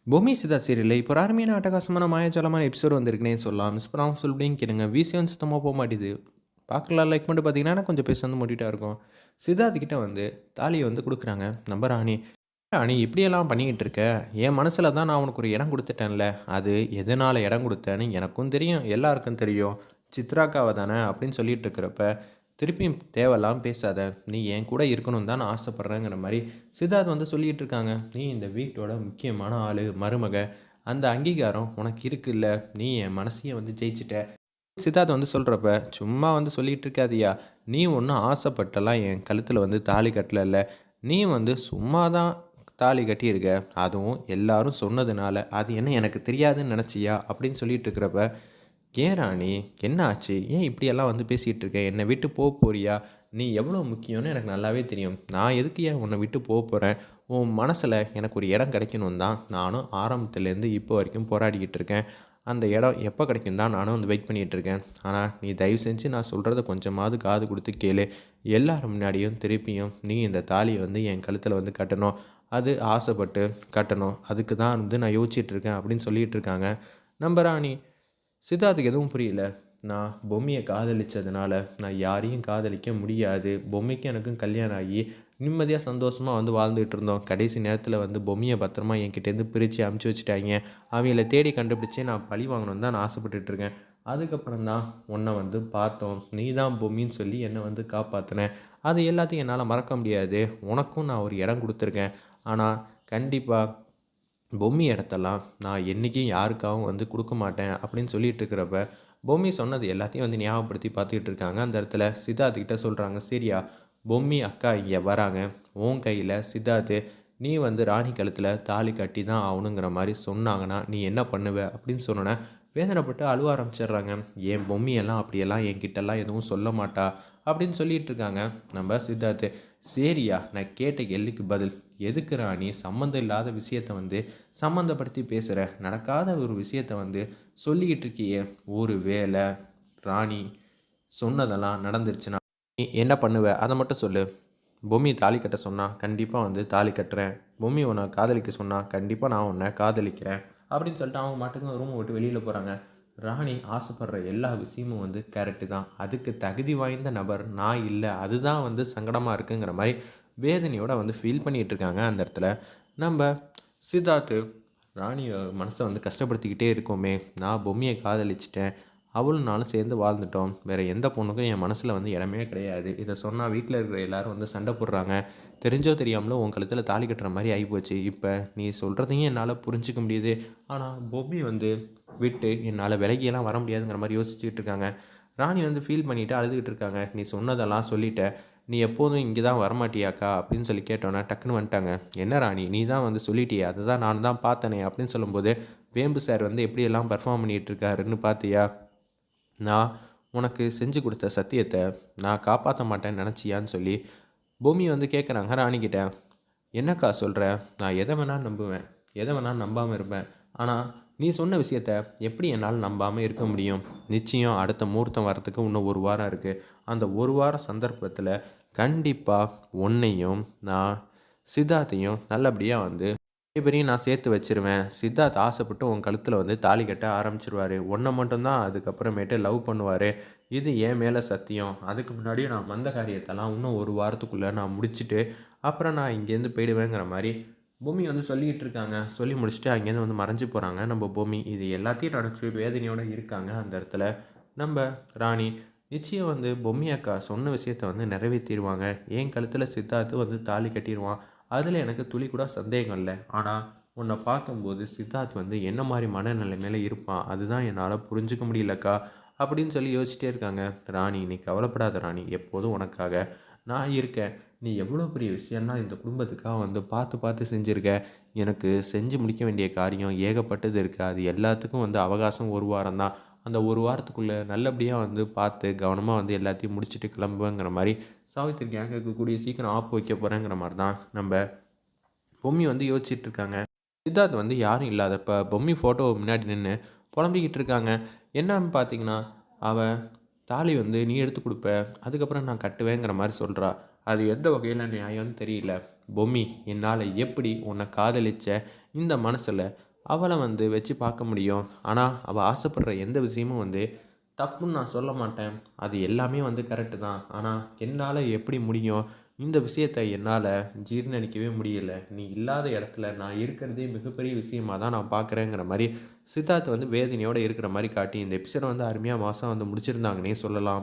பொம்மி சிதா சீரியல்ல இப்போ ஒரு அருமையான அட்டகாசமான மாயாஜாலமான எபிசோட் வந்திருக்குன்னே சொல்லலாம். மிஸ் பண்ணாம சொல்லிட்டேன்னு கேளுங்க. விசியம் சுத்தமா போமாட்டேது. பார்க்கலாம் லைக் பண்ணிட்டு பார்த்தீங்கன்னா, கொஞ்சம் பேச வந்து மூடிட்டா இருக்கும். சித்தார்த் கிட்ட வந்து தாலிய வந்து குடுக்குறாங்க. நம்ம ராணி. ராணி இப்படியெல்லாம் பண்ணிக்கிட்டு இருக்க. என் மனசுல தான் நான் உனக்கு ஒரு இடம் குடுத்துட்டேன்ல. அது எதனால இடம் குடுத்தேன்னு எனக்கும் தெரியும். எல்லாருக்கும் தெரியும். சித்ராக்காவ தானே அப்படின்னு சொல்லிட்டு இருக்கிறப்ப, திருப்பியும் தேவையில்லாம பேசாத. நீ என் கூட இருக்கணும்னு தான் நான் ஆசைப்படுறேங்கிற மாரி சித்தார்த் வந்து சொல்லிட்டு இருக்காங்க. நீ இந்த வீட்டோட முக்கியமான ஆளு, மருமக. அந்த அங்கீகாரம் உனக்கு இருக்குல்ல. நீ என் மனசையே வந்து ஜெயிச்சுட்ட. சித்தார்த் வந்து சொல்றப்ப, சும்மா வந்து சொல்லிட்டு இருக்காதய்யா. நீ ஒண்ணும் ஆசைப்பட்டெல்லாம் என் கழுத்துல வந்து தாலி கட்டலல்ல. நீ வந்து சும்மா தான் தாலி கட்டியிருக்க. அதுவும் எல்லாரும் சொன்னதுனால. அது என்ன எனக்கு தெரியாதுன்னு நெனச்சியா? அப்படின்னு சொல்லிட்டு இருக்கிறப்ப, ஏன் ராணி? என்ன ஆச்சு? ஏன் இப்படியெல்லாம் வந்து பேசிட்டு இருக்க? என்னை விட்டு போறியா? நீ எவ்வளோ முக்கியம்னு எனக்கு நல்லாவே தெரியும். நான் எதுக்கு ஏன் உன்னை விட்டு போறேன்? உன் மனசுல எனக்கு ஒரு இடம் கிடைக்கணும்னு தான் நானும் ஆரம்பத்துலேருந்து இப்போ வரைக்கும் போராடிக்கிட்டு இருக்கேன். அந்த இடம் எப்போ கிடைக்கும் தான் நானும் வந்து வெயிட் பண்ணிட்டு இருக்கேன். ஆனா, நீ தயவு செஞ்சு நான் சொல்றத கொஞ்சமாவது காது குடுத்து கேளு. எல்லார் முன்னாடியும் திருப்பியும் நீ இந்த தாலிய வந்து என் கழுத்துல வந்து கட்டணும். அது ஆசைப்பட்டு கட்டணும். அதுக்கு தான் வந்து நான் யோசிச்சுட்டு இருக்கேன் அப்படின்னு சொல்லிட்டு இருக்காங்க. நம்ம ராணி. சித்தார்த்துக்கு எதுவும் புரியல. நான் பொம்மிய காதலிச்சதுனால, நான் யாரையும் காதலிக்க முடியாது. பொம்மைக்கும் எனக்கும் கல்யாணம் ஆகி, நிம்மதியா சந்தோஷமா வந்து வாழ்ந்துட்டு இருந்தோம். கடைசி நேரத்தில வந்து பொம்மிய பத்திரமா என்கிட்டேருந்து பிரிச்சு அனுப்பிச்சு வச்சுட்டாய்ங்க. அவைங்கள தேடி கண்டுபிடிச்சு நான் பழி வாங்கணும்னு தான் நான் ஆசைப்பட்டுட்டு இருக்கேன். அதுக்கப்புறம் தான் உன்ன வந்து பார்த்தோம். நீ தான் பொம்மின்னு சொல்லி என்ன வந்து காப்பாத்துன. அது எல்லாத்தையும் என்னால மறக்க முடியாது. உனக்கும் நான் ஒரு இடம் குடுத்துருக்கேன். ஆனா, கண்டிப்பா பொம்மி இடத்தெல்லாம் நான் என்றைக்கும் யாருக்காகவும் வந்து கொடுக்க மாட்டேன் அப்படின்னு சொல்லிட்டு இருக்கிறப்ப, பொம்மி சொன்னது எல்லாத்தையும் வந்து ஞாபகப்படுத்தி பார்த்துக்கிட்டு இருக்காங்க. அந்த இடத்துல சித்தார்த் கிட்ட சொல்கிறாங்க, சரியா பொம்மி அக்கா இங்கே வராங்க. உன் கையில் சித்தார்த்து நீ வந்து ராணி கழுத்தில் தாலி கட்டி தான் ஆகணுங்கிற மாதிரி சொன்னாங்கன்னா நீ என்ன பண்ணுவ அப்படின்னு சொன்னோன்னே வேதனைப்பட்டு அழுவ ஆரம்பிச்சிடுறாங்க. என் பொம்மியெல்லாம் அப்படியெல்லாம் என்கிட்டலாம் எதுவும் சொல்ல மாட்டா அப்படின்னு சொல்லிட்டு இருக்காங்க நம்ம சித்தார்த்து. சரியா நான் கேட்ட கேள்விக்கு பதில். எதுக்கு ராணி சம்மந்தம் இல்லாத விஷயத்த வந்து சம்மந்தப்படுத்தி பேசுகிற? நடக்காத ஒரு விஷயத்த வந்து சொல்லிக்கிட்டு இருக்கியே. ஒரு வேளை ராணி சொன்னதெல்லாம் நடந்துருச்சுன்னா நீ என்ன பண்ணுவ அதை மட்டும் சொல்லு. பொம்மி தாலி கட்ட சொன்னா கண்டிப்பாக வந்து தாலி கட்டுறேன். பொம்மி உன்னை காதலிக்க சொன்னா கண்டிப்பாக நான் உன்னை காதலிக்கிறேன் அப்படின்னு சொல்லிட்டு அவங்க மட்டும் ரூமை விட்டு வெளியில் போகிறாங்க. ராணி ஆசைப்படுற எல்லா விஷயமும் வந்து கரெக்டு தான். அதுக்கு தகுதி வாய்ந்த நபர் நான் இல்லை. அதுதான் வந்து சங்கடமாக இருக்குங்கிற மாதிரி வேதனையோட வந்து ஃபீல் பண்ணிகிட்டு இருக்காங்க அந்த இடத்துல. நம்ம சித்தார்த்து ராணிய மனசை வந்து கஷ்டப்படுத்திக்கிட்டே இருக்கோமே. நான் பொம்மியை காதலிச்சிட்டேன். அவளும் நானும் சேர்ந்து வாழ்ந்துட்டோம். வேறு எந்த பொண்ணுக்கும் என் மனசில் வந்து இடமே கிடையாது. இதை சொன்னால் வீட்டில் இருக்கிற எல்லாரும் வந்து சண்டை போடுறாங்க. தெரிஞ்சோ தெரியாமலோ உன் கழுத்தில் தாலி கட்டுற மாதிரி ஆகிப்போச்சு. இப்போ நீ சொல்கிறதையும் என்னால் புரிஞ்சிக்க முடியுது. ஆனால் பொம்மி வந்து விட்டு என்னால் விலகியெல்லாம் வர முடியாதுங்கிற மாதிரி யோசிச்சுக்கிட்டு இருக்காங்க. ராணி வந்து ஃபீல் பண்ணிவிட்டு அழுதுகிட்டு இருக்காங்க. நீ சொன்னதெல்லாம் சொல்லிட்ட. நீ எப்போதும் இங்கே தான் வரமாட்டியாக்கா அப்படின்னு சொல்லி கேட்டோன்னே டக்குன்னு வந்துட்டாங்க. என்ன ராணி நீ தான் வந்து சொல்லிட்டியே, அதை தான் நான் தான் பார்த்தனே அப்படின்னு சொல்லும்போது, வேம்பு சார் வந்து எப்படியெல்லாம் பெர்ஃபார்ம் பண்ணிகிட்டு இருக்காருன்னு பார்த்தியா? நான் உனக்கு செஞ்சு கொடுத்த சத்தியத்த நான் காப்பாற்ற மாட்டேன்னு நினச்சியான்னு சொல்லி பூமி வந்து கேட்குறாங்க ராணிக்கிட்ட. என்னக்கா சொல்கிற? நான் எதை வேணாலும் நம்புவேன். எதை வேணாலும் நம்பாமல் இருப்பேன். ஆனால் நீ சொன்ன விஷயத்த எப்படி என்னால் நம்பாமல் இருக்க முடியும்? நிச்சயம் அடுத்த முகூர்த்தம் வரத்துக்கு இன்னும் ஒரு வாரம் இருக்குது. அந்த ஒரு வார சந்தர்ப்பத்தில் கண்டிப்பாக உன்னையும் நான் சித்தார்த்தையும் நல்லபடியாக வந்து 2 பேரையும் நான் சேர்த்து வச்சுருவேன். சித்தார்த் ஆசைப்பட்டு உன் கழுத்தில் வந்து தாலி கட்ட ஆரம்பிச்சுருவாரு. உன்னை மட்டும் தான் அதுக்கப்புறமேட்டு லவ் பண்ணுவார். இது என் மேலே சத்தியம். அதுக்கு முன்னாடியே நான் வந்த காரியத்தெல்லாம் இன்னும் ஒரு வாரத்துக்குள்ளே நான் முடிச்சுட்டு அப்புறம் நான் இங்கேருந்து போயிடுவேங்கிற மாதிரி பூமி வந்து சொல்லிக்கிட்டு இருக்காங்க. சொல்லி முடிச்சுட்டு அங்கேருந்து வந்து மறைஞ்சு போகிறாங்க நம்ம பூமி. இது எல்லாத்தையும் நினச்சி வேதனையோடு இருக்காங்க அந்த இடத்துல நம்ம ராணி. நிச்சயம் வந்து பொம்மி அக்கா சொன்ன விஷயத்த வந்து நிறைவேற்றிடுவாங்க. என் கழுத்தில் சித்தார்த்து வந்து தாலி கட்டிடுவான். அதில் எனக்கு துளி கூட சந்தேகம் இல்லை. ஆனால் உன்னை பார்க்கும்போது சித்தார்த் வந்து என்ன மாதிரி மனநிலைமையில இருப்பான் அதுதான் என்னால் புரிஞ்சுக்க முடியலக்கா அப்படின்னு சொல்லி யோசிச்சிட்டே இருக்காங்க. ராணி நீ கவலைப்படாத ராணி, எப்போதும் உனக்காக நான் இருக்கேன். நீ எவ்வளோ பெரிய விஷயம்னா இந்த குடும்பத்துக்காக வந்து பார்த்து பார்த்து செஞ்சுருக்க. எனக்கு செஞ்சு முடிக்க வேண்டிய காரியம் ஏகப்பட்டது இருக்குது. அது எல்லாத்துக்கும் வந்து அவகாசம் ஒரு வாரம் தான். அந்த ஒரு வாரத்துக்குள்ளே நல்லபடியாக வந்து பார்த்து கவனமாக வந்து எல்லாத்தையும் முடிச்சுட்டு கிளம்புவேங்கிற மாதிரி சாவித்திரி கேங்குக்கு கூடிய சீக்கிரம் ஆப்பு வைக்க போகிறேங்கிற மாதிரி தான் நம்ம பொம்மி வந்து யோசிச்சுட்டு இருக்காங்க. சித்தார்த் வந்து யாரும் இல்லாதப்ப பொம்மி ஃபோட்டோ முன்னாடி நின்று புலம்பிக்கிட்டு இருக்காங்க. என்னன்னு பார்த்தீங்கன்னா, அவள் தாலி வந்து நீ எடுத்து கொடுப்ப, அதுக்கப்புறம் நான் கட்டுவேங்கிற மாதிரி சொல்கிறா. அது எந்த வகையில் நியாயம்னு தெரியல. பொம்மி என்னால் எப்படி உன்னை காதலிச்ச இந்த மனசில் அவளை வந்து வச்சு பார்க்க முடியும். ஆனால் அவள் ஆசைப்படுற எந்த விஷயமும் வந்து தப்புன்னு நான் சொல்ல மாட்டேன். அது எல்லாமே வந்து கரெக்டு தான். ஆனால் என்னால் எப்படி முடியும்? இந்த விஷயத்த என்னால் ஜீர்ணிக்கவே முடியல. நீ இல்லாத இடத்துல நான் இருக்கிறதே மிகப்பெரிய விஷயமா தான் நான் பார்க்குறேங்கிற மாதிரி சித்தார்த் வந்து வேதனையோடு இருக்கிற மாதிரி காட்டி இந்த எபிசோட வந்து அருமையாக மாதம் வந்து முடிச்சிருந்தாங்கன்னே சொல்லலாம்.